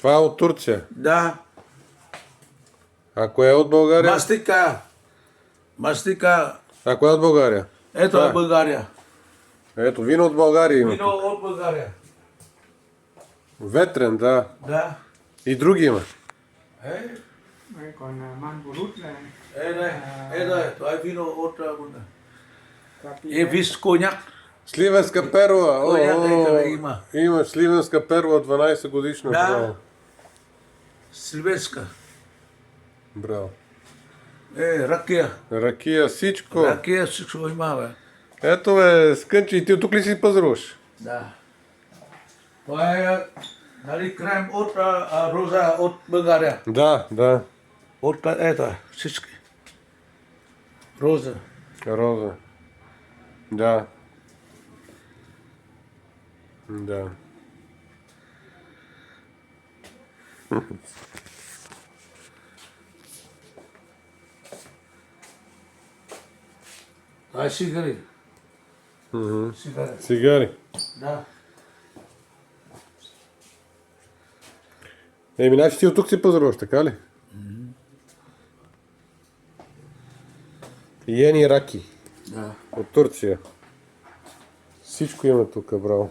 Това е от Турция. Да. А кое е от България? Мастика. Мастика. А кое е от България? Ето е България. Ето, вино от България има. Вино от България. Ветрен, да. Да. И други има. Còn man của rút là Ето е. Това е вино от България. Е виж коняк. Сливенска перла. Коняк има. Има сливенска перла 12 годишна. Да. Браво. Сливенска. Браво. Ракия. Ракия, всичко. Ракия всичко има, бе. Ето бе, Скънчи, ти от тук ли си пазаруваш? Да. Това е, нали, крем от роза от България. Да, да. От ето е, всички. Роза. Роза. Да. Да. Това е сигари. Сигари. Цигари. Да. Еми, значи ти от тук си пазаруваш, така ли? Йени раки. Да. От Турция. Всичко има тук, браво.